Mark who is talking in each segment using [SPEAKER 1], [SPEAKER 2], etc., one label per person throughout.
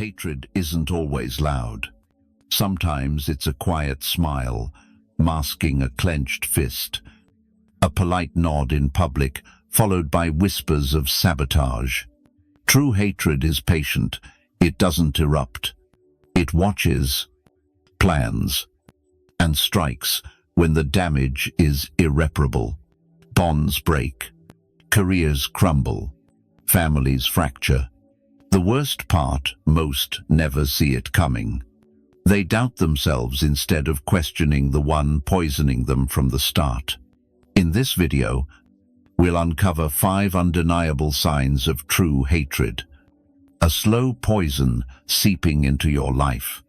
[SPEAKER 1] Hatred isn't always loud. Sometimes it's a quiet smile, masking a clenched fist, a polite nod in public, followed by whispers of sabotage. True hatred is patient. It doesn't erupt. It watches, plans, and strikes when the damage is irreparable. Bonds break, careers crumble, families fracture. The worst part, most never see it coming. They doubt themselves instead of questioning the one poisoning them from the start. In this video, we'll uncover 5 undeniable signs of true hatred. A slow poison seeping into your life.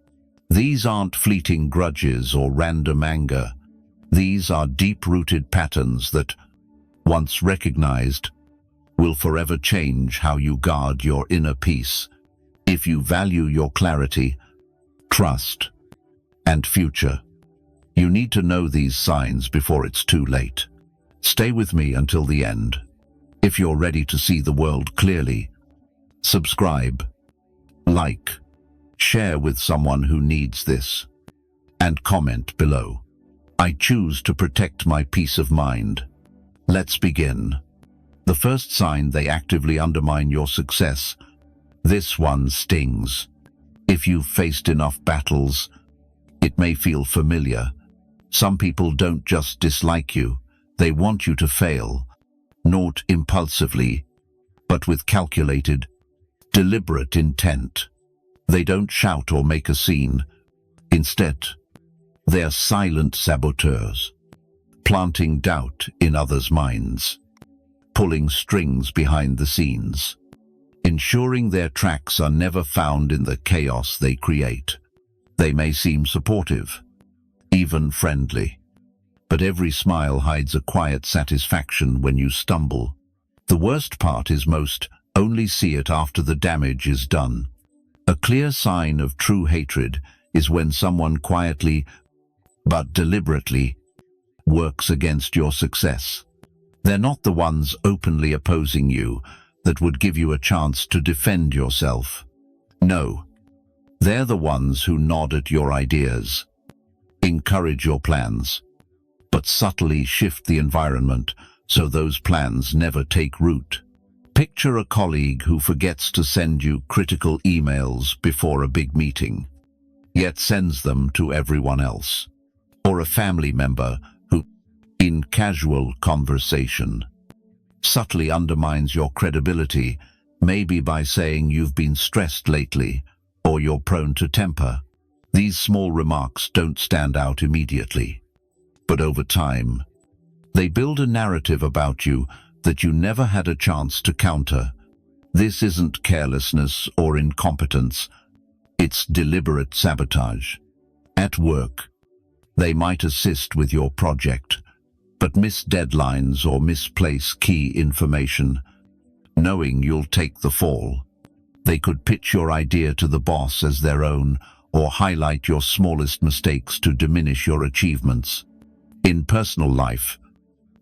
[SPEAKER 1] These aren't fleeting grudges or random anger. These are deep-rooted patterns that, once recognized, will forever change how you guard your inner peace. If you value your clarity, trust, and future, you need to know these signs before it's too late. Stay with me until the end. If you're ready to see the world clearly, subscribe, like, share with someone who needs this, and comment below. I choose to protect my peace of mind. Let's begin. The first sign: they actively undermine your success. This one stings. If you've faced enough battles, it may feel familiar. Some people don't just dislike you, they want you to fail. Not impulsively, but with calculated, deliberate intent. They don't shout or make a scene. Instead, they're silent saboteurs, planting doubt in others' minds, pulling strings behind the scenes, ensuring their tracks are never found in the chaos they create. They may seem supportive, even friendly, but every smile hides a quiet satisfaction when you stumble. The worst part is most only see it after the damage is done. A clear sign of true hatred is when someone quietly, but deliberately, works against your success. They're not the ones openly opposing you that would give you a chance to defend yourself. No, they're the ones who nod at your ideas, encourage your plans, but subtly shift the environment so those plans never take root. Picture a colleague who forgets to send you critical emails before a big meeting, yet sends them to everyone else. Or a family member who, in casual conversation, subtly undermines your credibility, maybe by saying you've been stressed lately or you're prone to temper. These small remarks don't stand out immediately, but over time, they build a narrative about you that you never had a chance to counter. This isn't carelessness or incompetence, it's deliberate sabotage. At work, they might assist with your project, but miss deadlines or misplace key information, knowing you'll take the fall. They could pitch your idea to the boss as their own, or highlight your smallest mistakes to diminish your achievements. In personal life,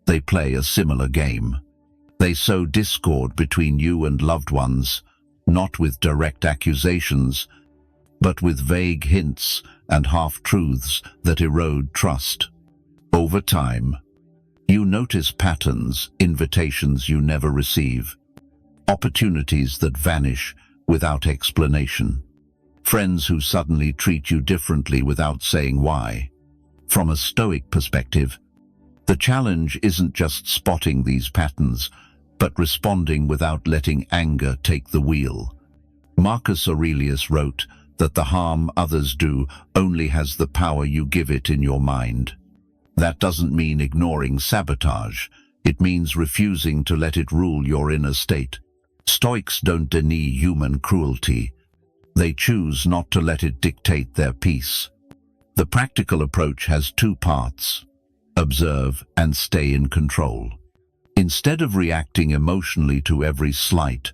[SPEAKER 1] they play a similar game. They sow discord between you and loved ones, not with direct accusations, but with vague hints and half-truths that erode trust. Over time, you notice patterns, invitations you never receive, opportunities that vanish without explanation, friends who suddenly treat you differently without saying why. From a Stoic perspective, the challenge isn't just spotting these patterns, but responding without letting anger take the wheel. Marcus Aurelius wrote that the harm others do only has the power you give it in your mind. That doesn't mean ignoring sabotage. It means refusing to let it rule your inner state. Stoics don't deny human cruelty. They choose not to let it dictate their peace. The practical approach has 2 parts: observe and stay in control. Instead of reacting emotionally to every slight,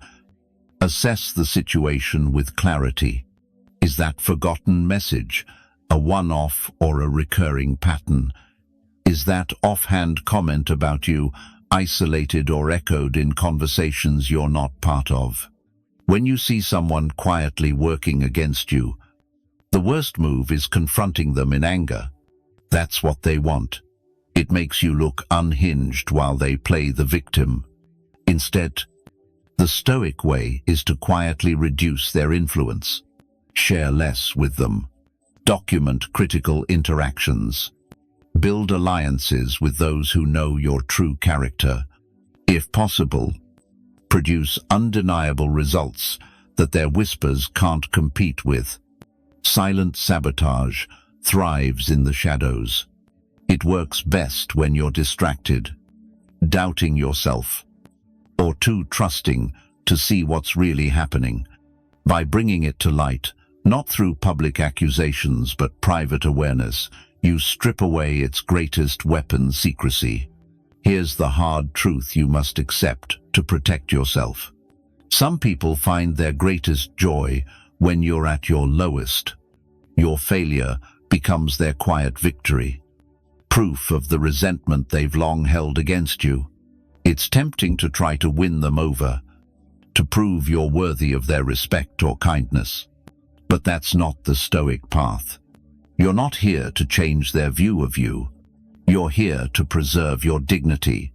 [SPEAKER 1] assess the situation with clarity. Is that forgotten message a one-off or a recurring pattern? Is that offhand comment about you isolated or echoed in conversations you're not part of? When you see someone quietly working against you, the worst move is confronting them in anger. That's what they want. It makes you look unhinged while they play the victim. Instead, the Stoic way is to quietly reduce their influence. Share less with them. Document critical interactions. Build alliances with those who know your true character. If possible, produce undeniable results that their whispers can't compete with. Silent sabotage thrives in the shadows. It works best when you're distracted, doubting yourself, or too trusting to see what's really happening. By bringing it to light, not through public accusations but private awareness, you strip away its greatest weapon, secrecy. Here's the hard truth you must accept to protect yourself. Some people find their greatest joy when you're at your lowest. Your failure becomes their quiet victory, proof of the resentment they've long held against you. It's tempting to try to win them over, to prove you're worthy of their respect or kindness. But that's not the Stoic path. You're not here to change their view of you. You're here to preserve your dignity,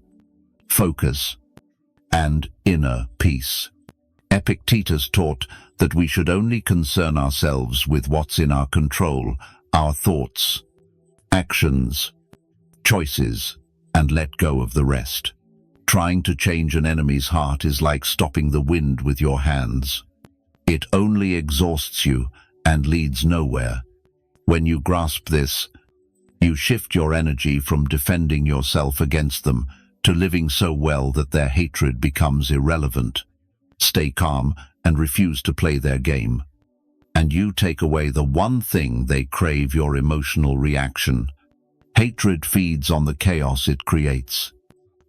[SPEAKER 1] focus, and inner peace. Epictetus taught that we should only concern ourselves with what's in our control, our thoughts, actions, choices, and let go of the rest. Trying to change an enemy's heart is like stopping the wind with your hands. It only exhausts you and leads nowhere. When you grasp this, you shift your energy from defending yourself against them to living so well that their hatred becomes irrelevant. Stay calm and refuse to play their game. And you take away the one thing they crave, your emotional reaction. Hatred feeds on the chaos it creates.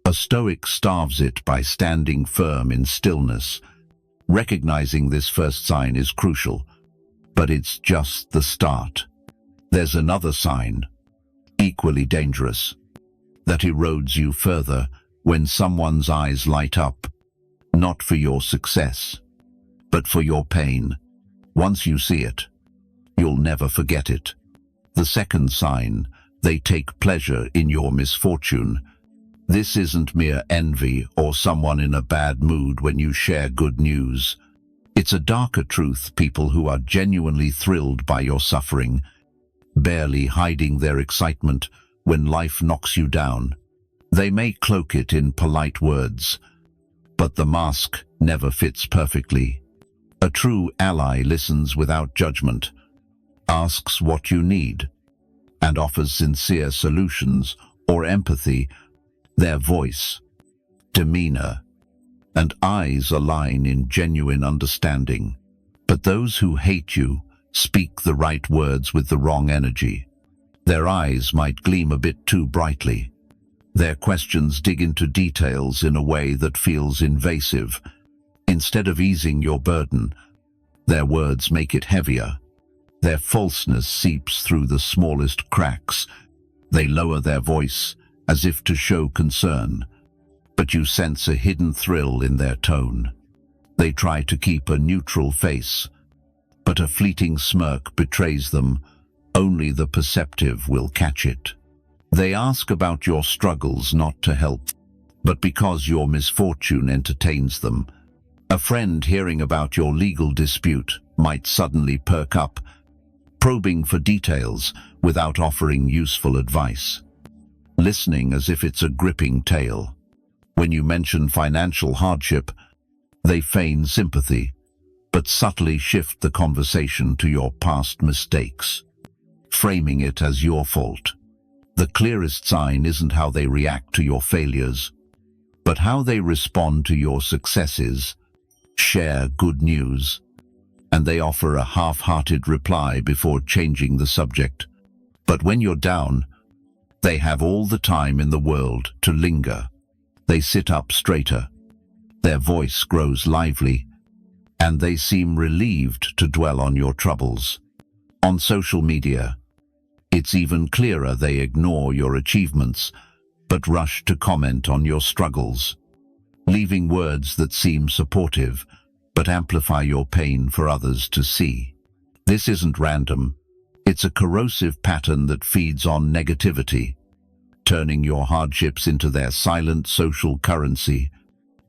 [SPEAKER 1] A Stoic starves it by standing firm in stillness. Recognizing this first sign is crucial, but it's just the start. There's another sign, equally dangerous, that erodes you further when someone's eyes light up, not for your success, but for your pain. Once you see it, you'll never forget it. The second sign, they take pleasure in your misfortune. This isn't mere envy or someone in a bad mood when you share good news. It's a darker truth, people who are genuinely thrilled by your suffering, barely hiding their excitement when life knocks you down. They may cloak it in polite words, but the mask never fits perfectly. A true ally listens without judgment, asks what you need, and offers sincere solutions or empathy. Their voice, demeanor, and eyes align in genuine understanding. But those who hate you speak the right words with the wrong energy. Their eyes might gleam a bit too brightly. Their questions dig into details in a way that feels invasive. Instead of easing your burden, their words make it heavier. Their falseness seeps through the smallest cracks. They lower their voice as if to show concern, but you sense a hidden thrill in their tone. They try to keep a neutral face, but a fleeting smirk betrays them. Only the perceptive will catch it. They ask about your struggles not to help, but because your misfortune entertains them. A friend hearing about your legal dispute might suddenly perk up, probing for details without offering useful advice, listening as if it's a gripping tale. When you mention financial hardship, they feign sympathy, but subtly shift the conversation to your past mistakes, framing it as your fault. The clearest sign isn't how they react to your failures, but how they respond to your successes. Share good news, and they offer a half-hearted reply before changing the subject. But when you're down, they have all the time in the world to linger. They sit up straighter, their voice grows lively, and they seem relieved to dwell on your troubles. On social media, it's even clearer. They ignore your achievements, but rush to comment on your struggles, leaving words that seem supportive, but amplify your pain for others to see. This isn't random. It's a corrosive pattern that feeds on negativity, turning your hardships into their silent social currency.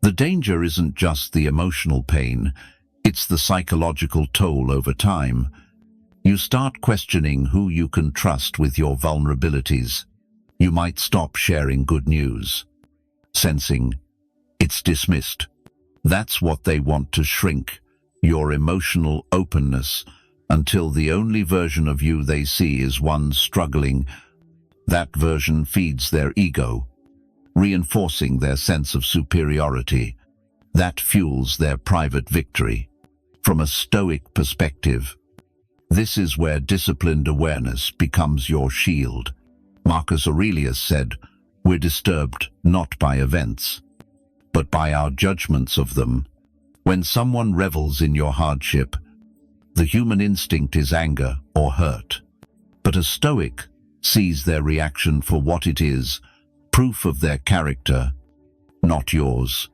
[SPEAKER 1] The danger isn't just the emotional pain, it's the psychological toll over time. You start questioning who you can trust with your vulnerabilities. You might stop sharing good news, sensing it's dismissed. That's what they want to shrink, your emotional openness, until the only version of you they see is one struggling. That version feeds their ego, reinforcing their sense of superiority. That fuels their private victory. From a Stoic perspective, this is where disciplined awareness becomes your shield. Marcus Aurelius said, "We're disturbed not by events, but by our judgments of them." When someone revels in your hardship, the human instinct is anger or hurt. But a Stoic sees their reaction for what it is, proof of their character, not yours.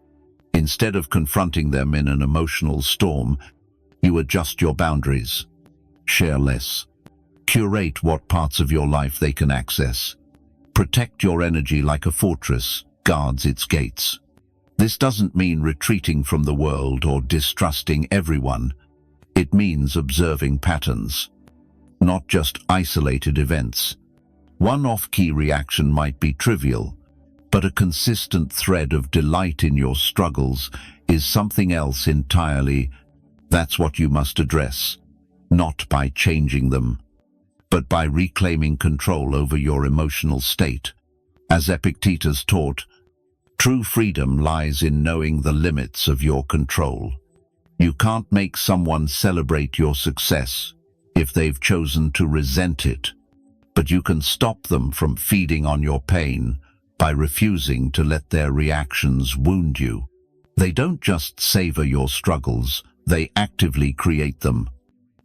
[SPEAKER 1] Instead of confronting them in an emotional storm, you adjust your boundaries, share less, curate what parts of your life they can access. Protect your energy like a fortress guards its gates. This doesn't mean retreating from the world or distrusting everyone. It means observing patterns, not just isolated events. One off-key reaction might be trivial, but a consistent thread of delight in your struggles is something else entirely. That's what you must address, not by changing them, but by reclaiming control over your emotional state. As Epictetus taught, true freedom lies in knowing the limits of your control. You can't make someone celebrate your success if they've chosen to resent it, but you can stop them from feeding on your pain by refusing to let their reactions wound you. They don't just savor your struggles, they actively create them.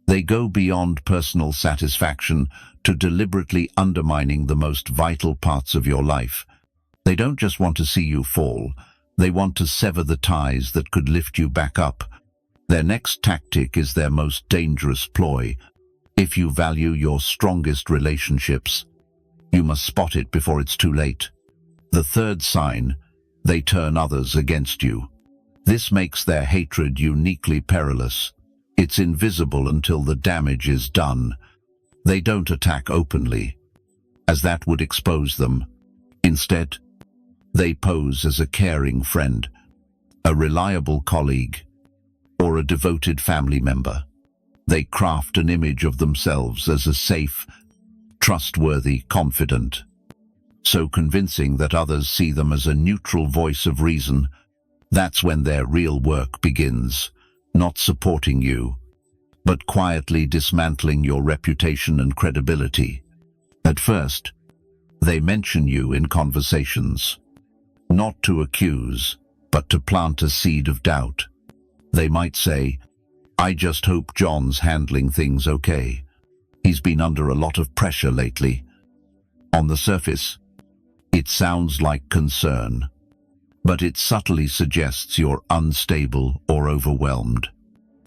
[SPEAKER 1] They go beyond personal satisfaction to deliberately undermining the most vital parts of your life. They don't just want to see you fall, they want to sever the ties that could lift you back up. Their next tactic is their most dangerous ploy. If you value your strongest relationships, you must spot it before it's too late. The third sign, they turn others against you. This makes their hatred uniquely perilous. It's invisible until the damage is done. They don't attack openly, as that would expose them. Instead, they pose as a caring friend, a reliable colleague, or a devoted family member. They craft an image of themselves as a safe, trustworthy, confident, so convincing that others see them as a neutral voice of reason. That's when their real work begins, not supporting you, but quietly dismantling your reputation and credibility. At first, they mention you in conversations, not to accuse, but to plant a seed of doubt. They might say, "I just hope John's handling things okay. He's been under a lot of pressure lately." On the surface, it sounds like concern, but it subtly suggests you're unstable or overwhelmed.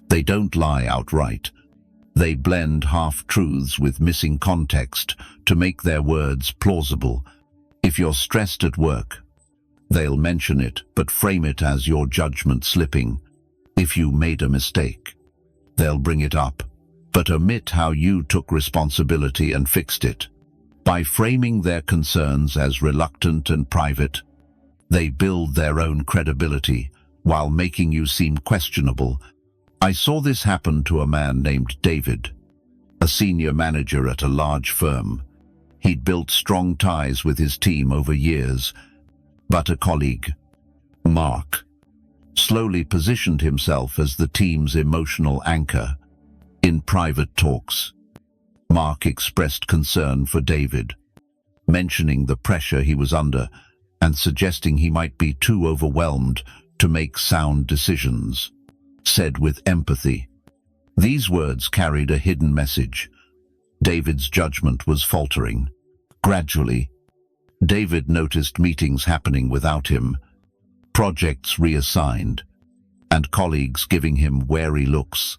[SPEAKER 1] They don't lie outright. They blend half-truths with missing context to make their words plausible. If you're stressed at work, they'll mention it but frame it as your judgment slipping. If you made a mistake, they'll bring it up, but omit how you took responsibility and fixed it. By framing their concerns as reluctant and private, they build their own credibility while making you seem questionable. I saw this happen to a man named David, a senior manager at a large firm. He'd built strong ties with his team over years, but a colleague, Mark, slowly positioned himself as the team's emotional anchor. In private talks, Mark expressed concern for David, mentioning the pressure he was under and suggesting he might be too overwhelmed to make sound decisions. Said with empathy, these words carried a hidden message. David's judgment was faltering. Gradually, David noticed meetings happening without him, projects reassigned, and colleagues giving him wary looks.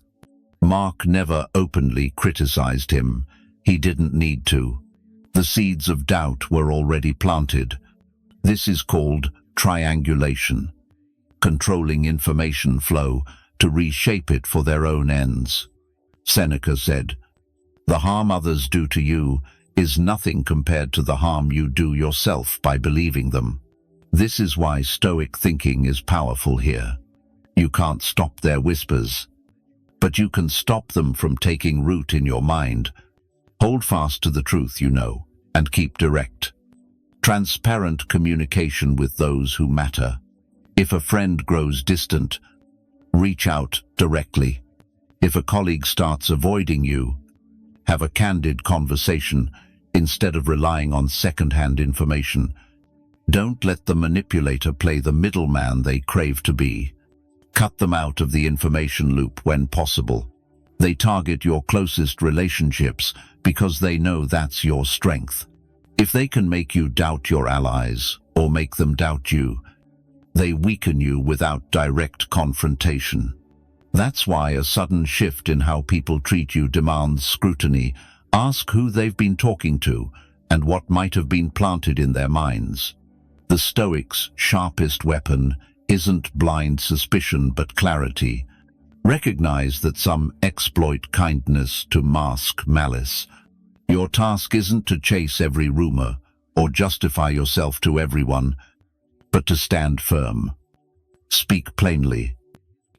[SPEAKER 1] Mark never openly criticized him. He didn't need to. The seeds of doubt were already planted. This is called triangulation, controlling information flow to reshape it for their own ends. Seneca said, "The harm others do to you is nothing compared to the harm you do yourself by believing them." This is why Stoic thinking is powerful here. You can't stop their whispers, but you can stop them from taking root in your mind. Hold fast to the truth you know, and keep direct. Transparent communication with those who matter. If a friend grows distant, reach out directly. If a colleague starts avoiding you, have a candid conversation instead of relying on second-hand information. Don't let the manipulator play the middleman they crave to be. Cut them out of the information loop when possible. They target your closest relationships because they know that's your strength. If they can make you doubt your allies or make them doubt you, they weaken you without direct confrontation. That's why a sudden shift in how people treat you demands scrutiny. Ask who they've been talking to and what might have been planted in their minds. The Stoics' sharpest weapon isn't blind suspicion but clarity. Recognize that some exploit kindness to mask malice. Your task isn't to chase every rumor or justify yourself to everyone, but to stand firm. Speak plainly,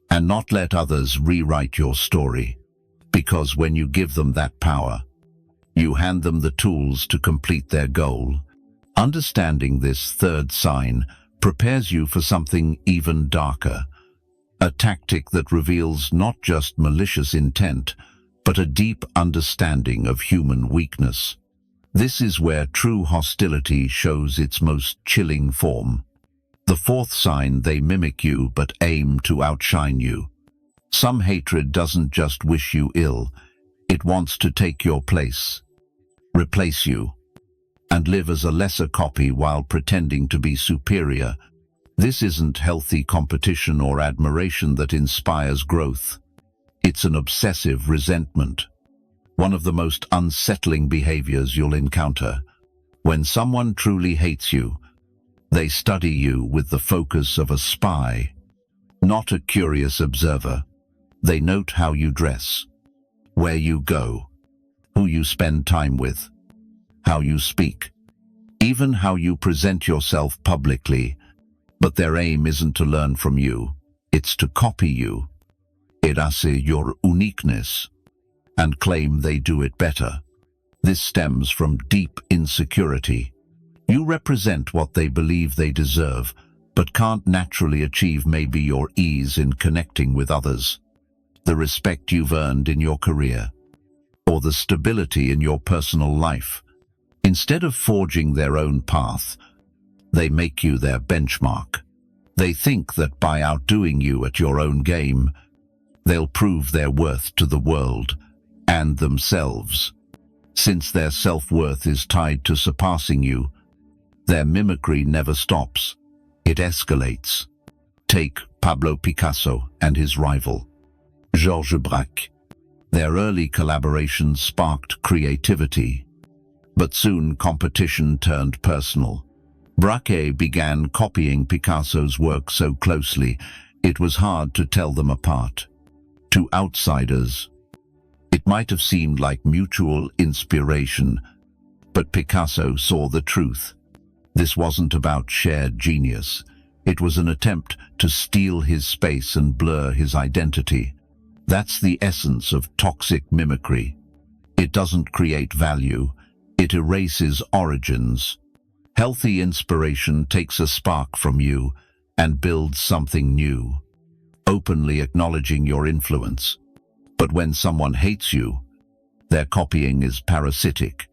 [SPEAKER 1] and not let others rewrite your story, because when you give them that power, you hand them the tools to complete their goal. Understanding this third sign prepares you for something even darker, a tactic that reveals not just malicious intent, but a deep understanding of human weakness. This is where true hostility shows its most chilling form. The fourth sign: they mimic you but aim to outshine you. Some hatred doesn't just wish you ill, it wants to take your place, replace you, and live as a lesser copy while pretending to be superior. This isn't healthy competition or admiration that inspires growth. It's an obsessive resentment, one of the most unsettling behaviors you'll encounter. When someone truly hates you, they study you with the focus of a spy, not a curious observer. They note how you dress, where you go, who you spend time with, how you speak, even how you present yourself publicly. But their aim isn't to learn from you, it's to copy you, erase your uniqueness, and claim they do it better. This stems from deep insecurity. You represent what they believe they deserve, but can't naturally achieve maybe your ease in connecting with others, the respect you've earned in your career, or the stability in your personal life. Instead of forging their own path, they make you their benchmark. They think that by outdoing you at your own game, they'll prove their worth to the world and themselves. Since their self-worth is tied to surpassing you, their mimicry never stops. It escalates. Take Pablo Picasso and his rival, Georges Braque. Their early collaborations sparked creativity, but soon competition turned personal. Braque began copying Picasso's work so closely, it was hard to tell them apart. To outsiders, it might have seemed like mutual inspiration, but Picasso saw the truth. This wasn't about shared genius. It was an attempt to steal his space and blur his identity. That's the essence of toxic mimicry. It doesn't create value, it erases origins. Healthy inspiration takes a spark from you and builds something new, openly acknowledging your influence. But when someone hates you, their copying is parasitic.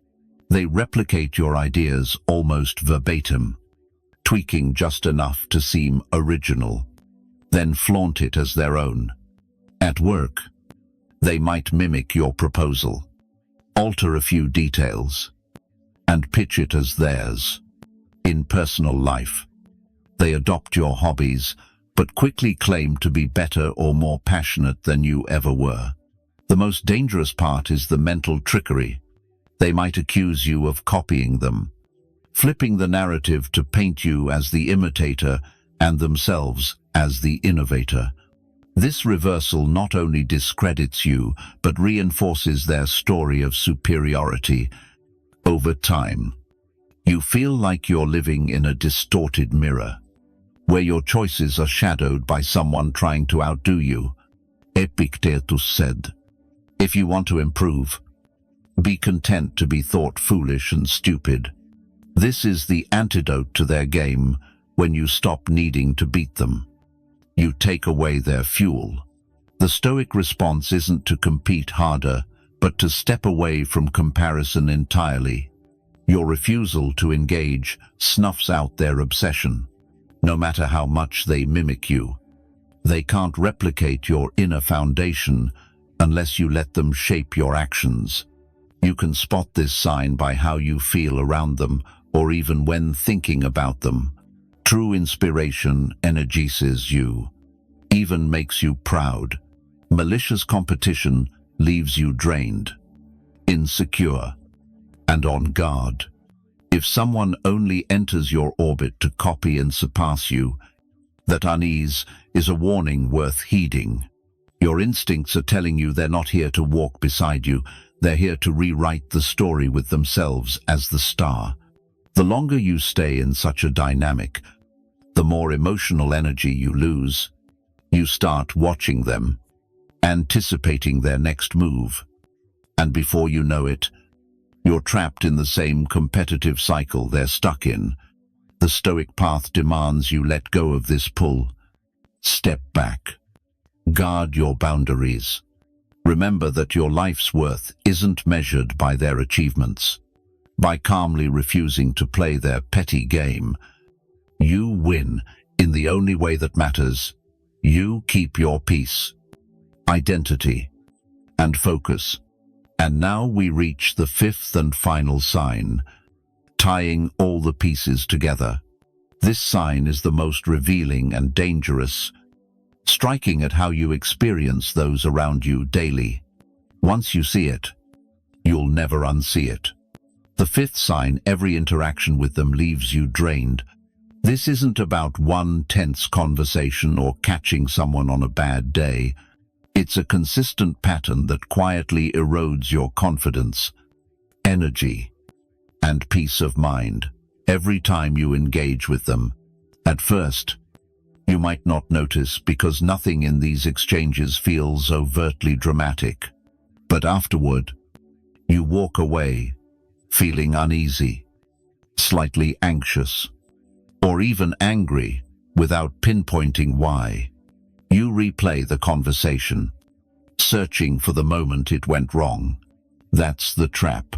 [SPEAKER 1] They replicate your ideas almost verbatim, tweaking just enough to seem original, then flaunt it as their own. At work, they might mimic your proposal, alter a few details, and pitch it as theirs. In personal life, they adopt your hobbies, but quickly claim to be better or more passionate than you ever were. The most dangerous part is the mental trickery. They might accuse you of copying them, flipping the narrative to paint you as the imitator and themselves as the innovator. This reversal not only discredits you, but reinforces their story of superiority. Over time, you feel like you're living in a distorted mirror, where your choices are shadowed by someone trying to outdo you. Epictetus said, "If you want to improve, be content to be thought foolish and stupid." This is the antidote to their game. When you stop needing to beat them, you take away their fuel. The Stoic response isn't to compete harder, but to step away from comparison entirely. Your refusal to engage snuffs out their obsession. No matter how much they mimic you, they can't replicate your inner foundation unless you let them shape your actions. You can spot this sign by how you feel around them, or even when thinking about them. True inspiration energizes you, even makes you proud. Malicious competition leaves you drained, insecure, and on guard. If someone only enters your orbit to copy and surpass you, that unease is a warning worth heeding. Your instincts are telling you they're not here to walk beside you, they're here to rewrite the story with themselves as the star. The longer you stay in such a dynamic, the more emotional energy you lose. You start watching them, anticipating their next move, and before you know it, you're trapped in the same competitive cycle they're stuck in. The Stoic path demands you let go of this pull. Step back. Guard your boundaries. Remember that your life's worth isn't measured by their achievements. By calmly refusing to play their petty game, you win in the only way that matters. You keep your peace, identity, and focus. And now we reach the fifth and final sign, tying all the pieces together. This sign is the most revealing and dangerous, striking at how you experience those around you daily. Once you see it, you'll never unsee it. The fifth sign, every interaction with them leaves you drained. This isn't about one tense conversation or catching someone on a bad day. It's a consistent pattern that quietly erodes your confidence, energy, and peace of mind every time you engage with them. At first, you might not notice because nothing in these exchanges feels overtly dramatic. But afterward, you walk away feeling uneasy, slightly anxious, or even angry without pinpointing why. You replay the conversation, searching for the moment it went wrong. That's the trap.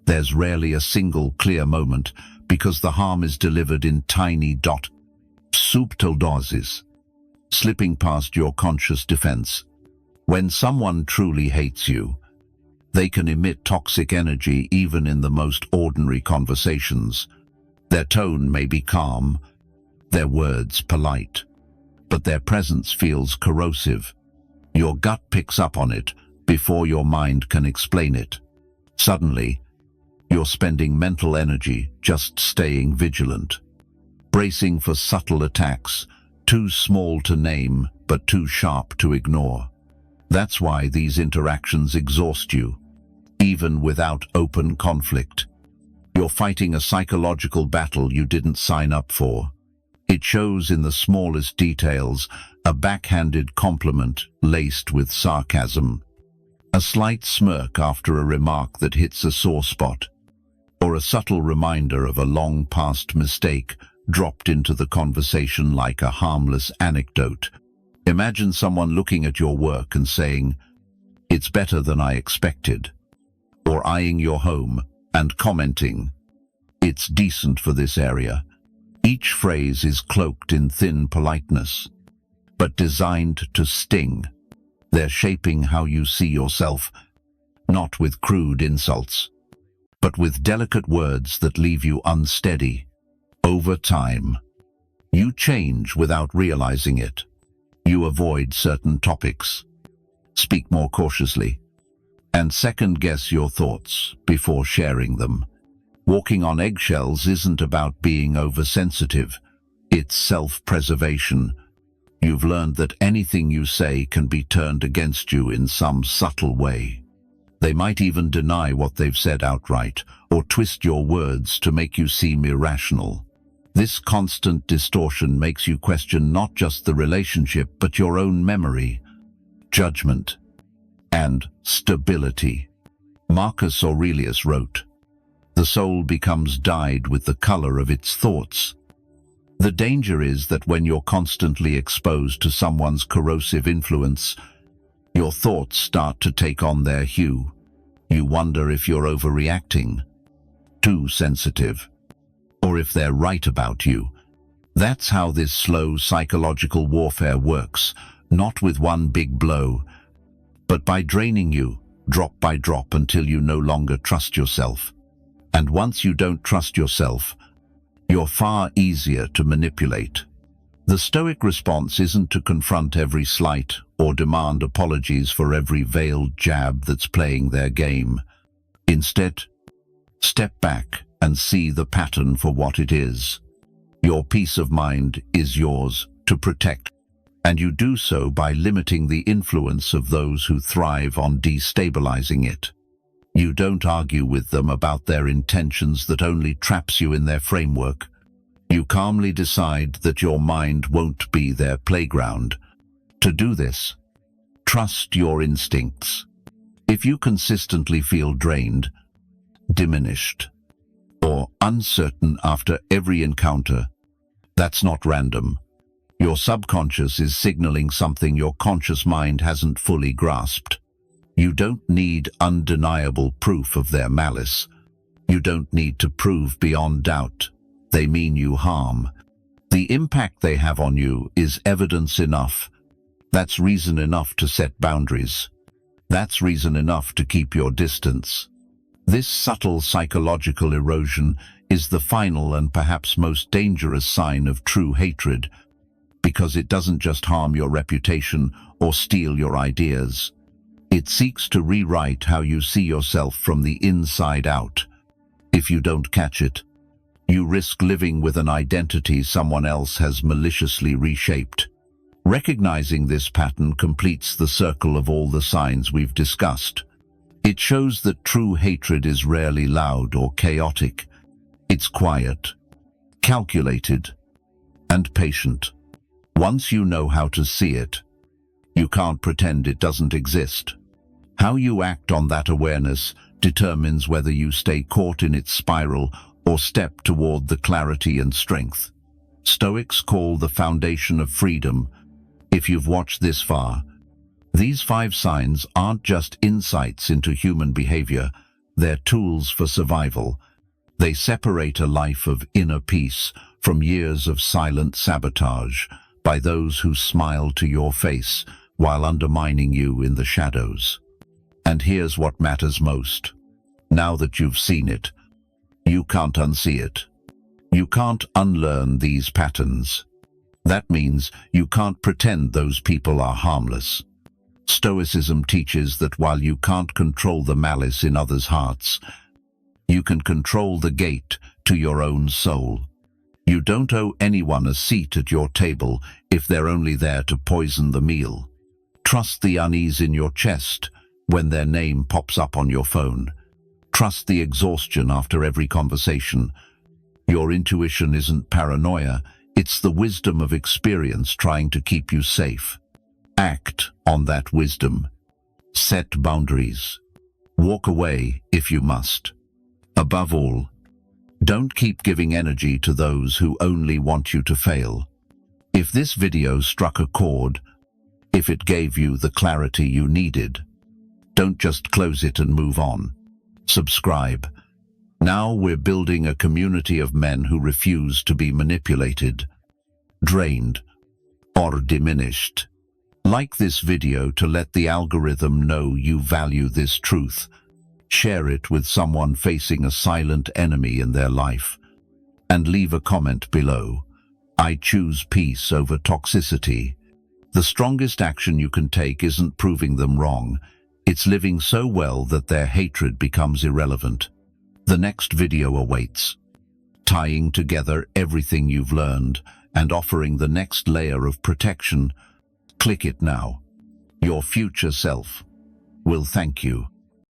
[SPEAKER 1] There's rarely a single clear moment because the harm is delivered in tiny subtle doses, slipping past your conscious defense. When someone truly hates you, they can emit toxic energy even in the most ordinary conversations. Their tone may be calm, their words polite, but their presence feels corrosive. Your gut picks up on it before your mind can explain it. Suddenly, you're spending mental energy just staying vigilant, bracing for subtle attacks, too small to name but too sharp to ignore. That's why these interactions exhaust you, even without open conflict. You're fighting a psychological battle you didn't sign up for. It shows in the smallest details, a backhanded compliment laced with sarcasm, a slight smirk after a remark that hits a sore spot, or a subtle reminder of a long-past mistake dropped into the conversation like a harmless anecdote. Imagine someone looking at your work and saying, "It's better than I expected," or eyeing your home and commenting, "It's decent for this area." Each phrase is cloaked in thin politeness, but designed to sting. They're shaping how you see yourself, not with crude insults, but with delicate words that leave you unsteady. Over time, You change without realizing it. You avoid certain topics, speak more cautiously, and second-guess your thoughts before sharing them. Walking on eggshells isn't about being oversensitive. It's self-preservation. You've learned that anything you say can be turned against you in some subtle way. They might even deny what they've said outright, or twist your words to make you seem irrational. This constant distortion makes you question not just the relationship, but your own memory, judgment, and stability. Marcus Aurelius wrote, "The soul becomes dyed with the color of its thoughts." The danger is that when you're constantly exposed to someone's corrosive influence, your thoughts start to take on their hue. You wonder if you're overreacting, too sensitive, or if they're right about you. That's how this slow psychological warfare works, not with one big blow, but by draining you, drop by drop, until you no longer trust yourself. And once you don't trust yourself, you're far easier to manipulate. The Stoic response isn't to confront every slight or demand apologies for every veiled jab that's playing their game. Instead, step back and see the pattern for what it is. Your peace of mind is yours to protect, and you do so by limiting the influence of those who thrive on destabilizing it. You don't argue with them about their intentions that only traps you in their framework. You calmly decide that your mind won't be their playground. To do this, trust your instincts. If you consistently feel drained, diminished, or uncertain after every encounter, that's not random. Your subconscious is signaling something your conscious mind hasn't fully grasped. You don't need undeniable proof of their malice. You don't need to prove beyond doubt they mean you harm. The impact they have on you is evidence enough. That's reason enough to set boundaries. That's reason enough to keep your distance. This subtle psychological erosion is the final and perhaps most dangerous sign of true hatred, because it doesn't just harm your reputation or steal your ideas. It seeks to rewrite how you see yourself from the inside out. If you don't catch it, you risk living with an identity someone else has maliciously reshaped. Recognizing this pattern completes the circle of all the signs we've discussed. It shows that true hatred is rarely loud or chaotic. It's quiet, calculated, and patient. Once you know how to see it, you can't pretend it doesn't exist. How you act on that awareness determines whether you stay caught in its spiral or step toward the clarity and strength Stoics call the foundation of freedom. If you've watched this far, these 5 signs aren't just insights into human behavior, they're tools for survival. They separate a life of inner peace from years of silent sabotage by those who smile to your face while undermining you in the shadows. And here's what matters most. Now that you've seen it, you can't unsee it. You can't unlearn these patterns. That means you can't pretend those people are harmless. Stoicism teaches that while you can't control the malice in others' hearts, you can control the gate to your own soul. You don't owe anyone a seat at your table if they're only there to poison the meal. Trust the unease in your chest when their name pops up on your phone. Trust the exhaustion after every conversation. Your intuition isn't paranoia, it's the wisdom of experience trying to keep you safe. Act on that wisdom. Set boundaries. Walk away if you must. Above all, don't keep giving energy to those who only want you to fail. If this video struck a chord, if it gave you the clarity you needed, don't just close it and move on. Subscribe. Now we're building a community of men who refuse to be manipulated, drained, or diminished. Like this video to let the algorithm know you value this truth. Share it with someone facing a silent enemy in their life. And leave a comment below. I choose peace over toxicity. The strongest action you can take isn't proving them wrong. It's living so well that their hatred becomes irrelevant. The next video awaits, tying together everything you've learned and offering the next layer of protection. Click it now. Your future self will thank you.